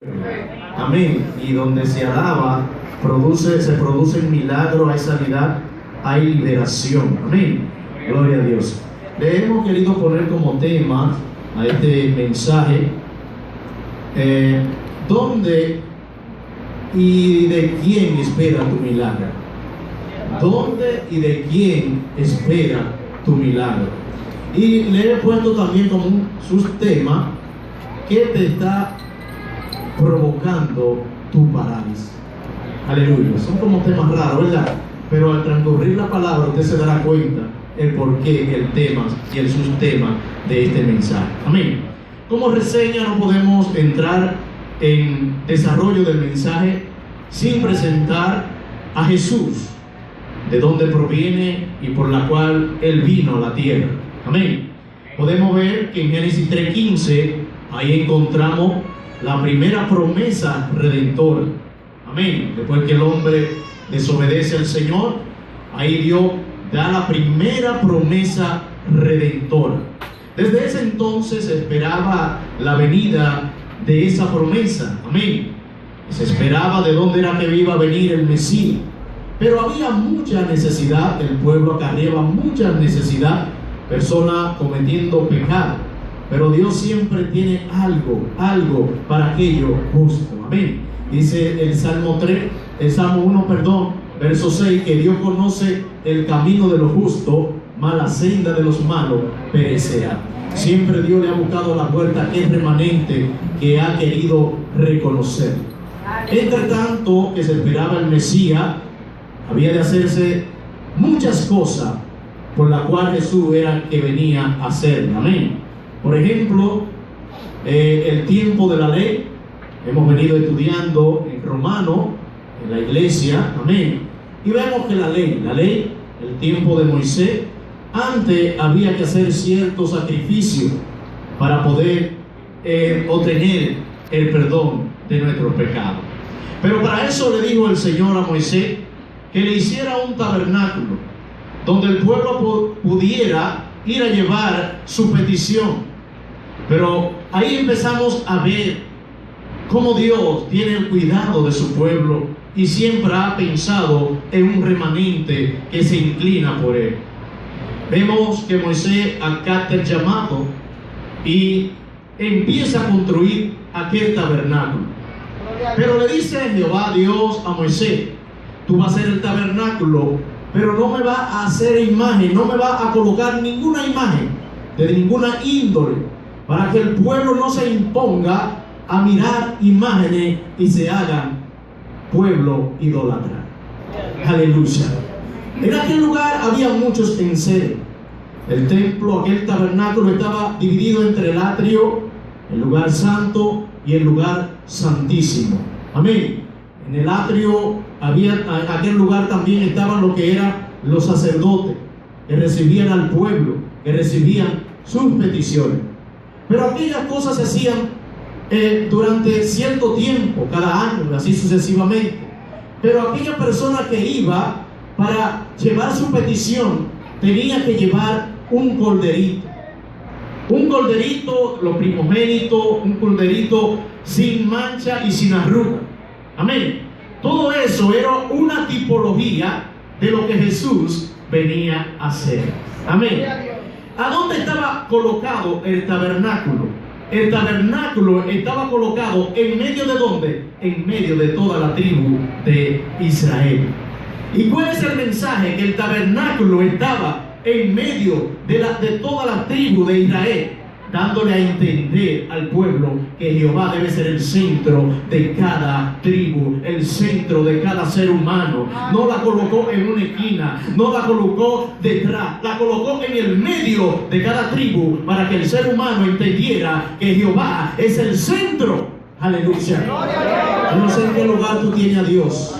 Amén. Y donde se alaba, se producen milagros, hay sanidad, hay liberación. Amén. Gloria a Dios. Le hemos querido poner como tema a este mensaje ¿dónde y de quién espera tu milagro? ¿Dónde y de quién espera tu milagro? Y le he puesto también como un subtema: ¿qué te está provocando tu parálisis? Aleluya. Son como temas raros, ¿verdad? Pero al transcurrir la palabra usted se dará cuenta el porqué, el tema y el subtema de este mensaje. Amén. Como reseña no podemos entrar en desarrollo del mensaje sin presentar a Jesús, de donde proviene y por la cual Él vino a la tierra. Amén. Podemos ver que en Génesis 3:15 ahí encontramos la primera promesa redentora. Amén. Después que el hombre desobedece al Señor, ahí Dios da la primera promesa redentora. Desde ese entonces se esperaba la venida de esa promesa. Amén. Se esperaba de dónde era que iba a venir el Mesías. Pero había mucha necesidad, el pueblo acarreaba mucha necesidad, personas cometiendo pecado. Pero Dios siempre tiene algo para aquello justo. Amén. Dice el Salmo 1, verso 6, que Dios conoce el camino de los justos, mas la senda de los malos perecerá. Siempre Dios le ha buscado la puerta a aquel remanente que ha querido reconocer. Entre tanto que se esperaba el Mesías, había de hacerse muchas cosas por las cuales Jesús era que venía a hacer. Amén. Por ejemplo, el tiempo de la ley. Hemos venido estudiando en Romano, en la iglesia. Amén. Y vemos que la ley, el tiempo de Moisés, antes había que hacer ciertos sacrificios para poder obtener el perdón de nuestros pecados. Pero para eso le dijo el Señor a Moisés que le hiciera un tabernáculo donde el pueblo pudiera ir a llevar su petición. Pero ahí empezamos a ver cómo Dios tiene el cuidado de su pueblo y siempre ha pensado en un remanente que se inclina por él. Vemos que Moisés acata el llamado y empieza a construir aquel tabernáculo. Pero le dice Jehová Dios a Moisés: tú vas a hacer el tabernáculo, pero no me vas a hacer imagen, no me vas a colocar ninguna imagen de ninguna índole, para que el pueblo no se imponga a mirar imágenes y se hagan pueblo idólatra. Aleluya. En aquel lugar había muchos enseres. El templo, aquel tabernáculo, estaba dividido entre el atrio, el lugar santo y el lugar santísimo. Amén. En el atrio aquel lugar también estaban lo que eran los sacerdotes, que recibían al pueblo, que recibían sus peticiones. Pero aquellas cosas se hacían durante cierto tiempo, cada año, así sucesivamente. Pero aquella persona que iba para llevar su petición tenía que llevar un corderito. Un corderito, lo primogénito, un corderito sin mancha y sin arruga. Amén. Todo eso era una tipología de lo que Jesús venía a hacer. Amén. ¿A dónde estaba colocado el tabernáculo? El tabernáculo estaba colocado en medio de ¿dónde? En medio de toda la tribu de Israel. ¿Y cuál es el mensaje? Que el tabernáculo estaba en medio de toda la tribu de Israel, dándole a entender al pueblo que Jehová debe ser el centro de cada tribu, el centro de cada ser humano. No la colocó en una esquina, no la colocó detrás, la colocó en el medio de cada tribu para que el ser humano entendiera que Jehová es el centro. Aleluya. Yo no sé en qué lugar tú tienes a Dios,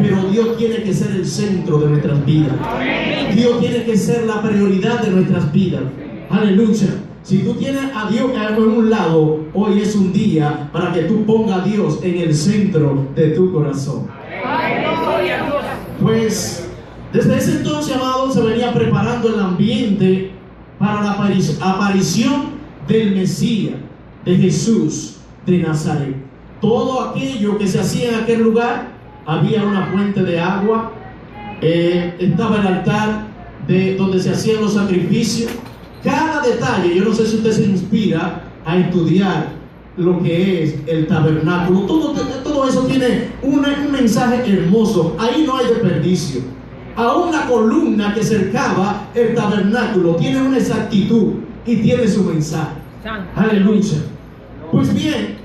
pero Dios tiene que ser el centro de nuestras vidas. Dios tiene que ser la prioridad de nuestras vidas. Aleluya. Si tú tienes a Dios en un lado, hoy es un día para que tú pongas a Dios en el centro de tu corazón. Pues desde ese entonces, amado, se venía preparando el ambiente para la aparición del Mesías, de Jesús de Nazaret. todo aquello que se hacía en aquel lugar. Había una fuente de agua, estaba el altar donde se hacían los sacrificios. Cada detalle, yo no sé si usted se inspira a estudiar lo que es el tabernáculo. Todo eso tiene un mensaje hermoso. Ahí no hay desperdicio. Aún la columna que cercaba el tabernáculo tiene una exactitud y tiene su mensaje. Aleluya. Pues bien,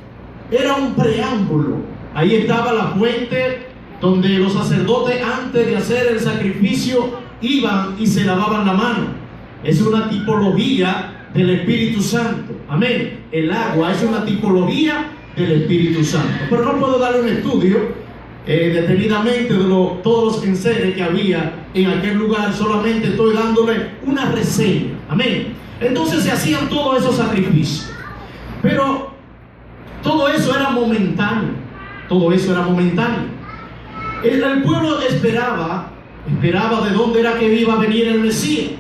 era un preámbulo. Ahí estaba la fuente donde los sacerdotes, antes de hacer el sacrificio, iban y se lavaban la mano. Es una tipología del Espíritu Santo. Amén. El agua es una tipología del Espíritu Santo. Pero no puedo darle un estudio detenidamente de todos los enseres que había en aquel lugar. Solamente estoy dándole una reseña. Amén. Entonces se hacían todos esos sacrificios. Pero todo eso era momentáneo. Todo eso era momentáneo. El pueblo esperaba de dónde era que iba a venir el Mesías.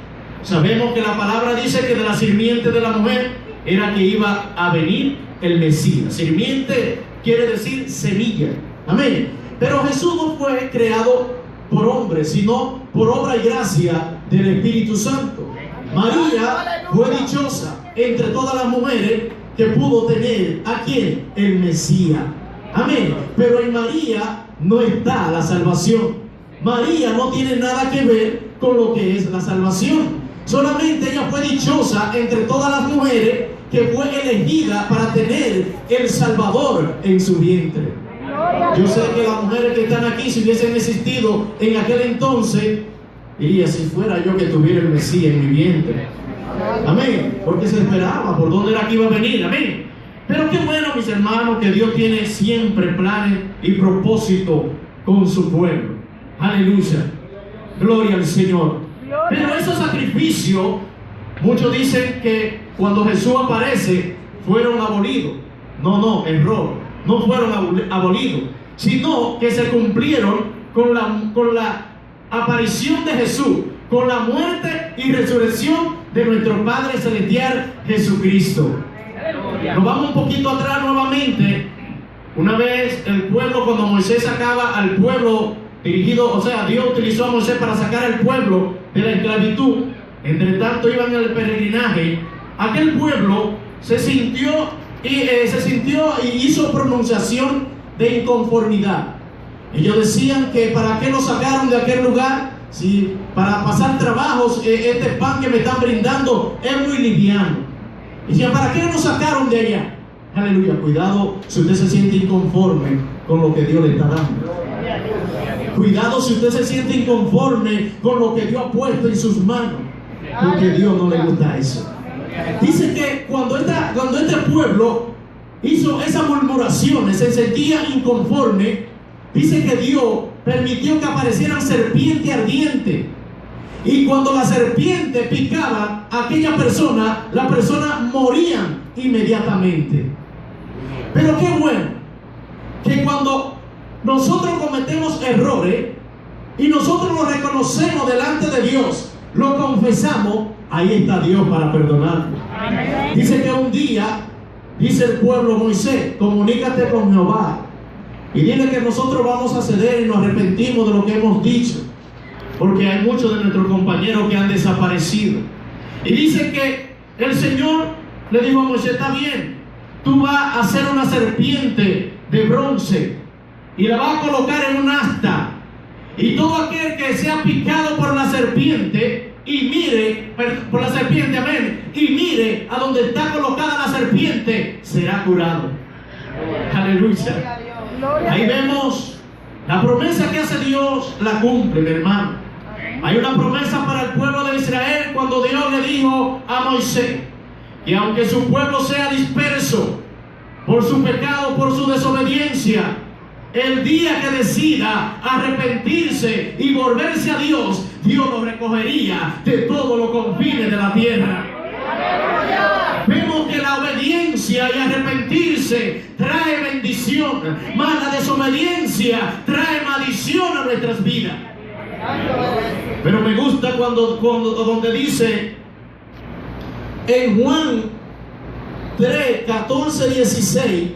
Sabemos que la palabra dice que de la simiente de la mujer era que iba a venir el Mesías. Simiente quiere decir semilla. Amén. Pero Jesús no fue creado por hombre, sino por obra y gracia del Espíritu Santo. María fue dichosa entre todas las mujeres que pudo tener ¿a quién? El Mesías. Amén. Pero en María no está la salvación. María no tiene nada que ver con lo que es la salvación. Solamente ella fue dichosa entre todas las mujeres que fue elegida para tener el Salvador en su vientre. Yo sé que las mujeres que están aquí, si hubiesen existido en aquel entonces, diría, si fuera yo que tuviera el Mesías en mi vientre. Amén. Porque se esperaba por dónde era que iba a venir. Amén. Pero qué bueno, mis hermanos, que Dios tiene siempre planes y propósito con su pueblo. Aleluya. Gloria al Señor. Pero esos sacrificios, muchos dicen que cuando Jesús aparece, fueron abolidos. No, error. No fueron abolidos, sino que se cumplieron con la aparición de Jesús, con la muerte y resurrección de nuestro Padre Celestial Jesucristo. Nos vamos un poquito atrás nuevamente. Una vez el pueblo, cuando Moisés sacaba al pueblo dirigido, o sea, Dios utilizó a Moisés para sacar al pueblo de la esclavitud. Entre tanto iban en el peregrinaje. Aquel pueblo se sintió y hizo pronunciación de inconformidad. Ellos decían que para qué nos sacaron de aquel lugar, si para pasar trabajos este pan que me están brindando es muy liviano. Decían, ¿para qué nos sacaron de allá? Aleluya. Cuidado si usted se siente inconforme con lo que Dios le está dando. Cuidado si usted se siente inconforme con lo que Dios ha puesto en sus manos, porque a Dios no le gusta eso. Dice que cuando este pueblo hizo esas murmuraciones, se sentía inconforme, dice que Dios permitió que aparecieran serpientes ardientes. Y cuando la serpiente picaba a aquella persona, la persona moría inmediatamente. Pero qué bueno que cuando nosotros cometemos errores y nosotros lo reconocemos delante de Dios, lo confesamos, ahí está Dios para perdonarnos. Dice que un día, dice el pueblo, Moisés, comunícate con Jehová y dile que nosotros vamos a ceder y nos arrepentimos de lo que hemos dicho, porque hay muchos de nuestros compañeros que han desaparecido. Y dice que el Señor le dijo a Moisés, está bien, tú vas a hacer una serpiente de bronce y la vas a colocar en un asta, y todo aquel que sea picado por la serpiente y mire por la serpiente, amén, y mire a donde está colocada la serpiente, será curado. Aleluya. Ahí vemos la promesa que hace Dios, la cumple, mi hermano. Hay una promesa para el pueblo de Israel cuando Dios le dijo a Moisés, y aunque su pueblo sea disperso por su pecado, por su desobediencia, el día que decida arrepentirse y volverse a Dios, Dios lo recogería de todos los confines de la tierra. Vemos que la obediencia y arrepentirse trae bendición, mas la desobediencia trae maldición a nuestras vidas. Pero me gusta donde dice en Juan 3, 14, 16,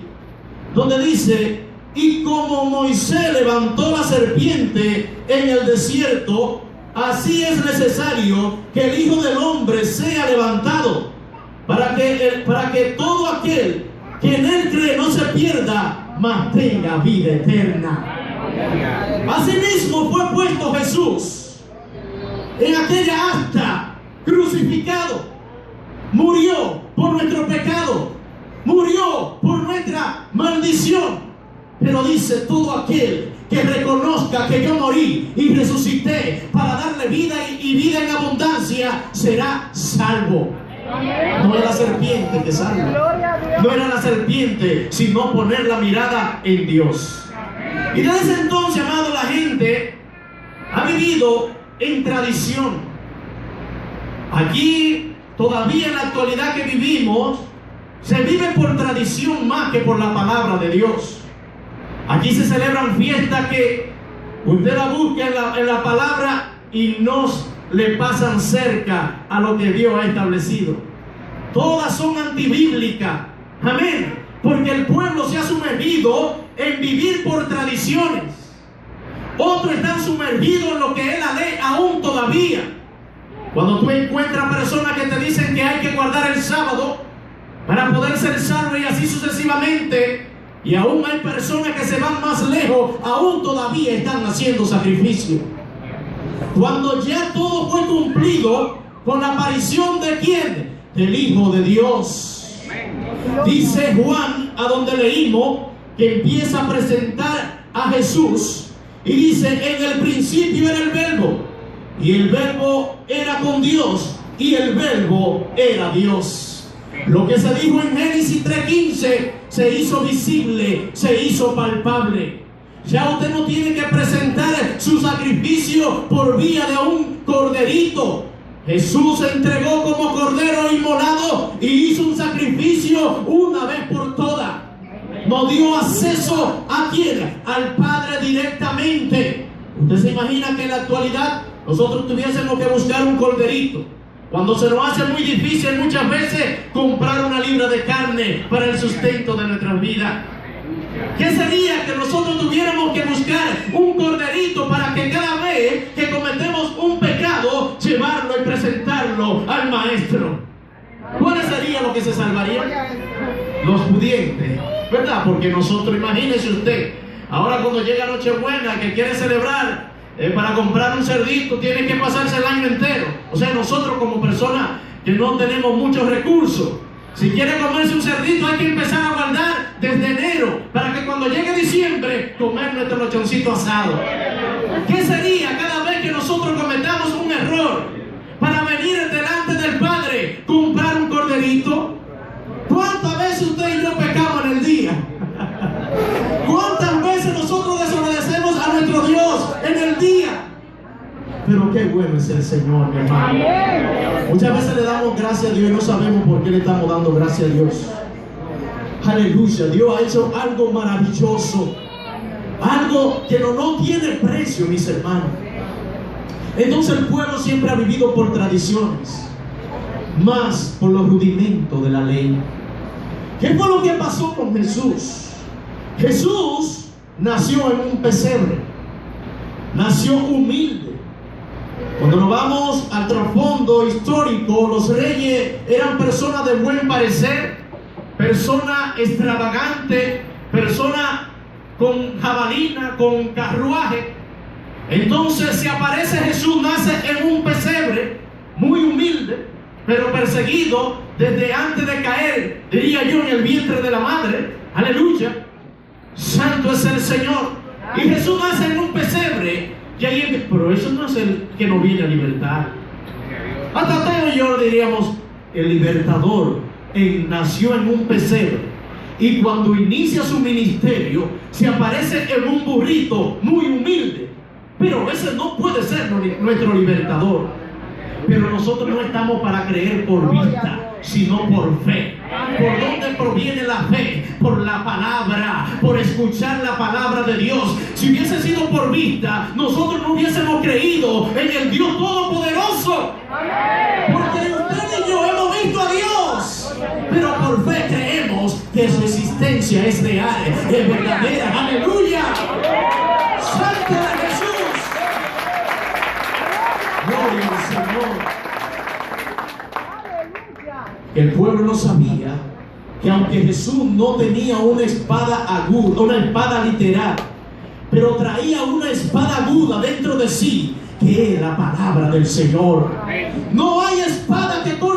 donde dice: y como Moisés levantó la serpiente en el desierto, así es necesario que el Hijo del Hombre sea levantado, para que todo aquel que en él cree no se pierda, mas tenga vida eterna. Asimismo fue puesto Jesús en aquella asta, crucificado, murió por nuestro pecado, murió por nuestra maldición. Pero dice: todo aquel que reconozca que yo morí y resucité para darle vida y vida en abundancia, será salvo. No era la serpiente que salva, no era la serpiente, sino poner la mirada en Dios. Y desde entonces, amado, la gente ha vivido en tradición. Aquí, todavía en la actualidad que vivimos, se vive por tradición más que por la palabra de Dios. Aquí se celebran fiestas que usted la busca en la palabra y no le pasan cerca a lo que Dios ha establecido. Todas son antibíblicas. Amén. Porque el pueblo se ha sumergido en vivir por tradiciones. Otros están sumergidos en lo que es la ley aún todavía. Cuando tú encuentras personas que te dicen que hay que guardar el sábado para poder ser salvo y así sucesivamente, y aún hay personas que se van más lejos, aún todavía están haciendo sacrificio. Cuando ya todo fue cumplido con la aparición de ¿quién? Del Hijo de Dios. Dice Juan, a donde leímos, que empieza a presentar a Jesús y dice: en el principio era el Verbo, y el Verbo era con Dios, y el Verbo era Dios. Lo que se dijo en Génesis 3:15 se hizo visible, se hizo palpable. Ya usted no tiene que presentar su sacrificio por vía de un corderito. Jesús se entregó como cordero inmolado y hizo un sacrificio una vez por todas. Nos dio acceso ¿a quién? Al Padre directamente. Usted se imagina que en la actualidad nosotros tuviésemos que buscar un corderito, cuando se nos hace muy difícil muchas veces comprar una libra de carne para el sustento de nuestras vidas. ¿Qué sería que nosotros tuviéramos que buscar un corderito para que cada vez que cometemos un pecado, llevarlo y presentarlo al Maestro? ¿Cuál sería lo que se salvaría? Los pudientes, ¿verdad? Porque nosotros, imagínese usted, ahora cuando llega Nochebuena, que quiere celebrar, para comprar un cerdito tiene que pasarse el año entero. O sea, nosotros como personas que no tenemos muchos recursos, si quiere comerse un cerdito hay que empezar a guardar desde enero, para que cuando llegue diciembre comer nuestro lechoncito asado. ¿Qué sería cada vez que nosotros cometamos un error para venir delante del Padre, comprar un corderito? ¿Cuántas veces usted y yo pecamos en el día? ¿Cuántas veces nosotros desobedecemos a nuestro Dios en el día? Pero qué bueno es el Señor, mi hermano. Muchas veces le damos gracias a Dios y no sabemos por qué le estamos dando gracias a Dios. Aleluya, Dios ha hecho algo maravilloso, algo que no tiene precio, mis hermanos. Entonces el pueblo siempre ha vivido por tradiciones, más por los rudimentos de la ley. ¿Qué fue lo que pasó con Jesús? Jesús nació en un pesebre, nació humilde. Cuando nos vamos al trasfondo histórico, los reyes eran personas de buen parecer, personas extravagantes, personas con jabalina, con carruaje. Entonces, si aparece Jesús, nace en un pesebre, muy humilde, pero perseguido desde antes de caer, diría yo, en el vientre de la madre. Aleluya, santo es el Señor. Y Jesús nace en un pesebre. Y ahí, pero eso no es el que nos viene a libertar. Hasta Teo y yo diríamos: el libertador nació en un pesebre, y cuando inicia su ministerio se aparece en un burrito muy humilde. Pero ese no puede ser nuestro libertador. Pero nosotros no estamos para creer por vista, sino por fe. ¿Por dónde proviene la fe? Por la palabra, por escuchar la palabra de Dios. Si hubiese sido por vista, nosotros no hubiésemos creído en el Dios Todopoderoso. Porque usted y yo hemos visto a Dios, pero por fe creemos que su existencia es real, es verdadera. ¡Aleluya! ¡Santo de Jesús! ¡Gloria al Señor! El pueblo no sabía que aunque Jesús no tenía una espada aguda, una espada literal, pero traía una espada aguda dentro de sí, que es la palabra del Señor. No hay espada que tú